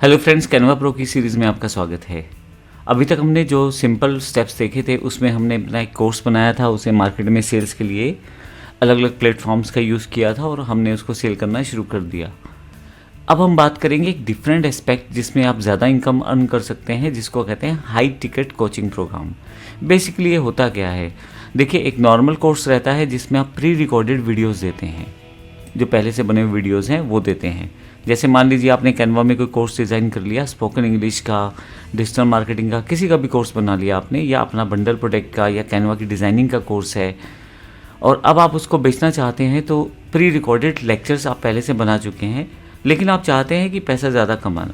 Hello friends, Canva pro की series में आपका स्वागत है। अभी तक हमने जो सिंपल स्टेप्स देखे थे उसमें हमने अपना एक कोर्स बनाया था, उसे मार्केट में सेल्स के लिए अलग अलग प्लेटफॉर्म्स का यूज़ किया था और हमने उसको सेल करना शुरू कर दिया। अब हम बात करेंगे एक डिफरेंट एस्पेक्ट जिसमें आप ज़्यादा इनकम अर्न कर सकते हैं, जिसको कहते हैं high ticket coaching programme. Basically ये होता क्या है, देखिए एक नॉर्मल कोर्स रहता है जिसमें आप प्री रिकॉर्डेड वीडियोज़ देते हैं, जो पहले से बने हुए वीडियोज़ हैं वो देते हैं। जैसे मान लीजिए आपने कैनवा में कोई कोर्स डिज़ाइन कर लिया, स्पोकन इंग्लिश का, डिजिटल मार्केटिंग का, किसी का भी कोर्स बना लिया आपने, या अपना बंडल प्रोडक्ट का या कैनवा की डिज़ाइनिंग का कोर्स है, और अब आप उसको बेचना चाहते हैं तो प्री रिकॉर्डेड लेक्चर्स आप पहले से बना चुके हैं, लेकिन आप चाहते हैं कि पैसा ज़्यादा कमाना।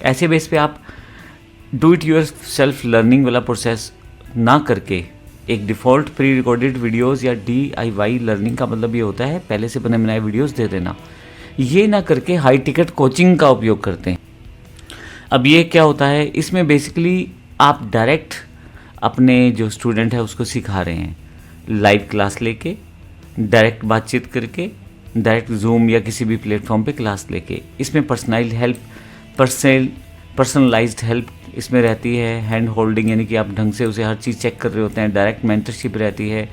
ऐसे बेस पे आप do it your self learning वाला प्रोसेस ना करके एक डिफ़ॉल्ट प्री रिकॉर्डेड वीडियोज़ या DIY लर्निंग का मतलब ये होता है पहले से बने बनाए वीडियोज़ दे देना, ये ना करके हाई टिकट कोचिंग का उपयोग करते हैं। अब ये क्या होता है, इसमें बेसिकली आप डायरेक्ट अपने जो स्टूडेंट है उसको सिखा रहे हैं, लाइव क्लास लेके, डायरेक्ट बातचीत करके, डायरेक्ट जूम या किसी भी प्लेटफॉर्म पे क्लास लेके। इसमें पर्सनलाइज्ड हेल्प इसमें रहती है, हैंड होल्डिंग यानी कि आप ढंग से उसे हर चीज़ चेक कर रहे होते हैं, डायरेक्ट मेंटरशिप रहती है,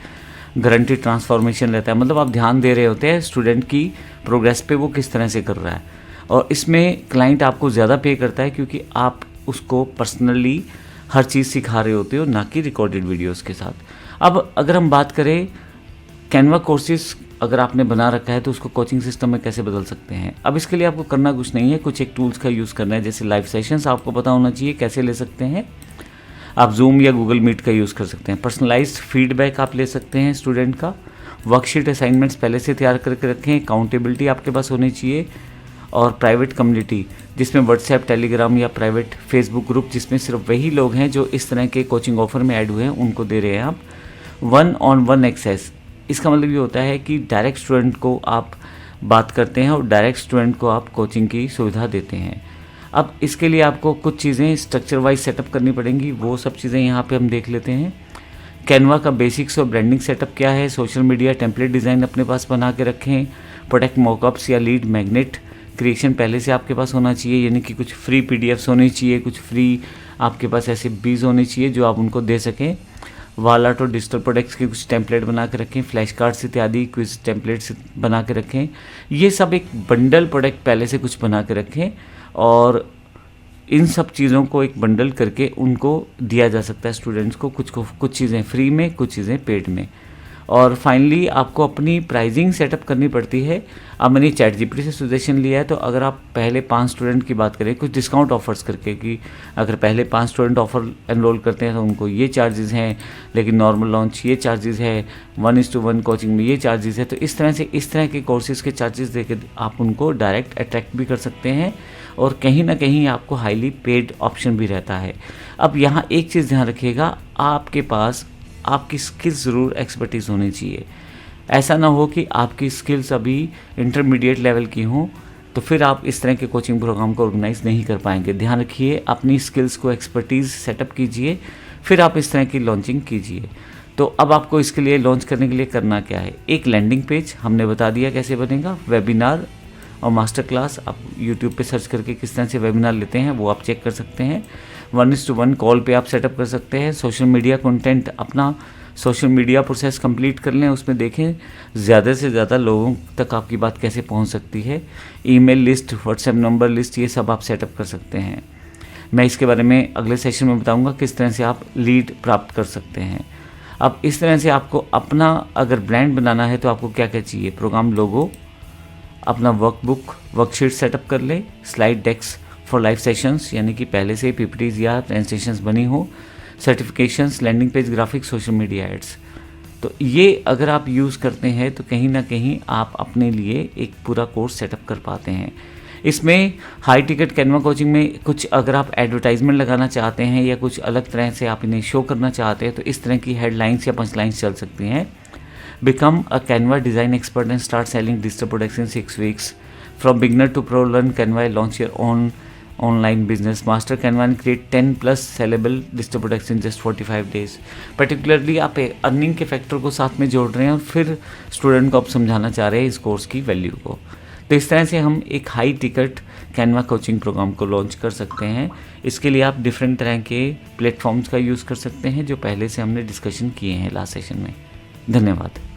गारंटी ट्रांसफॉर्मेशन रहता है, मतलब आप ध्यान दे रहे होते हैं स्टूडेंट की प्रोग्रेस पे, वो किस तरह से कर रहा है। और इसमें क्लाइंट आपको ज़्यादा पे करता है क्योंकि आप उसको पर्सनली हर चीज़ सिखा रहे होते हो, ना कि रिकॉर्डेड वीडियोस के साथ। अब अगर हम बात करें कैनवा कोर्सेज अगर आपने बना रखा है तो उसको कोचिंग सिस्टम में कैसे बदल सकते हैं। अब इसके लिए आपको करना कुछ नहीं है, कुछ एक टूल्स का यूज़ करना है। जैसे लाइव सेशंस आपको पता होना चाहिए कैसे ले सकते हैं, आप जूम या गूगल मीट का यूज़ कर सकते हैं। पर्सनलाइज्ड फीडबैक आप ले सकते हैं स्टूडेंट का, वर्कशीट असाइनमेंट्स पहले से तैयार करके रखें, अकाउंटेबिलिटी आपके पास होनी चाहिए, और प्राइवेट कम्युनिटी जिसमें व्हाट्सएप, टेलीग्राम या प्राइवेट फेसबुक ग्रुप जिसमें सिर्फ वही लोग हैं जो इस तरह के कोचिंग ऑफर में ऐड हुए हैं उनको दे रहे हैं आप। 1-on-1 एक्सेस, इसका मतलब ये होता है कि डायरेक्ट स्टूडेंट को आप बात करते हैं और डायरेक्ट स्टूडेंट को आप कोचिंग की सुविधा देते हैं। अब इसके लिए आपको कुछ चीज़ें स्ट्रक्चर वाइज सेटअप करनी पड़ेंगी, वो सब चीज़ें यहाँ पे हम देख लेते हैं। कैनवा का बेसिक्स और ब्रांडिंग सेटअप क्या है, सोशल मीडिया टेम्पलेट डिज़ाइन अपने पास बना के रखें, प्रोडक्ट मॉकअप्स या लीड मैग्नेट क्रिएशन पहले से आपके पास होना चाहिए, यानी कि कुछ फ्री PDFs होनी चाहिए, कुछ फ्री आपके पास ऐसे बीज होने चाहिए जो आप उनको दे सकें। वॉल आर्ट और डिजिटल प्रोडक्ट्स के कुछ टेम्पलेट बना के रखें, फ्लैश कार्ड्स इत्यादि क्विज टेम्पलेट्स बना के रखें। ये सब एक बंडल प्रोडक्ट पहले से कुछ बना के रखें, और इन सब चीज़ों को एक बंडल करके उनको दिया जा सकता है स्टूडेंट्स को, कुछ चीज़ें फ्री में, कुछ चीज़ें पेड में। और फाइनली आपको अपनी प्राइजिंग सेटअप करनी पड़ती है। अब मैंने ChatGPT से सजेशन लिया है, तो अगर आप पहले 5 स्टूडेंट की बात करें, कुछ डिस्काउंट ऑफर्स करके कि अगर पहले 5 स्टूडेंट ऑफर एनरोल करते हैं तो उनको ये चार्जेस हैं, लेकिन नॉर्मल लॉन्च ये चार्जेस है, 1:1 कोचिंग में ये चार्जेस है, तो इस तरह के कोर्सेज़ के चार्जेस देकर आप उनको डायरेक्ट अट्रैक्ट भी कर सकते हैं, और कहीं ना कहीं आपको हाईली पेड ऑप्शन भी रहता है। अब यहाँ एक चीज़ ध्यान रखिएगा, आपके पास आपकी स्किल्स ज़रूर एक्सपर्टीज़ होनी चाहिए। ऐसा ना हो कि आपकी स्किल्स अभी इंटरमीडिएट लेवल की हों तो फिर आप इस तरह के कोचिंग प्रोग्राम को ऑर्गेनाइज नहीं कर पाएंगे। ध्यान रखिए, अपनी स्किल्स को एक्सपर्टीज़ सेटअप कीजिए, फिर आप इस तरह की लॉन्चिंग कीजिए। तो अब आपको इसके लिए लॉन्च करने के लिए करना क्या है, एक लैंडिंग पेज हमने बता दिया कैसे बनेगा, वेबिनार और मास्टर क्लास आप यूट्यूब पे सर्च करके किस तरह से वेबिनार लेते हैं वो आप चेक कर सकते हैं। 1:1 कॉल पे आप सेटअप कर सकते हैं। सोशल मीडिया कंटेंट, अपना सोशल मीडिया प्रोसेस कंप्लीट कर लें, उसमें देखें ज़्यादा से ज़्यादा लोगों तक आपकी बात कैसे पहुंच सकती है। Email list, WhatsApp number list, ये सब आप सेटअप कर सकते हैं। मैं इसके बारे में अगले सेशन में बताऊँगा किस तरह से आप लीड प्राप्त कर सकते हैं। अब इस तरह से आपको अपना अगर ब्रांड बनाना है तो आपको क्या क्या चाहिए, प्रोग्राम लोगो, अपना वर्कबुक, वर्कशीट सेटअप कर ले, slide decks for live sessions यानी कि पहले से PPTs या प्रेजेंटेशंस बनी हो, certifications, landing page, graphics, social media ads. तो ये अगर आप यूज़ करते हैं तो कहीं ना कहीं आप अपने लिए एक पूरा कोर्स सेटअप कर पाते हैं। इसमें हाई टिकट कैनवा कोचिंग में कुछ अगर आप एडवर्टाइजमेंट लगाना चाहते हैं या कुछ अलग तरह से आप इन्हें शो करना चाहते हैं तो इस तरह की हेडलाइंस या पंचलाइंस चल सकती हैं। Become a Canva design expert and start selling digital products in 6 weeks. From beginner to pro, learn Canva, launch your own online business. Master Canva and create 10+ sellable digital products in just 45 days. Particularly आप earning के factor को साथ में जोड़ रहे हैं और फिर स्टूडेंट को आप समझाना चाह रहे हैं इस कोर्स की वैल्यू को। तो इस तरह से हम एक high ticket Canva coaching programme को लॉन्च कर सकते हैं। इसके लिए आप डिफरेंट तरह के प्लेटफॉर्म्स का यूज़ कर सकते हैं जो पहले से हमने डिस्कशन किए हैं लास्ट सेशन में। धन्यवाद।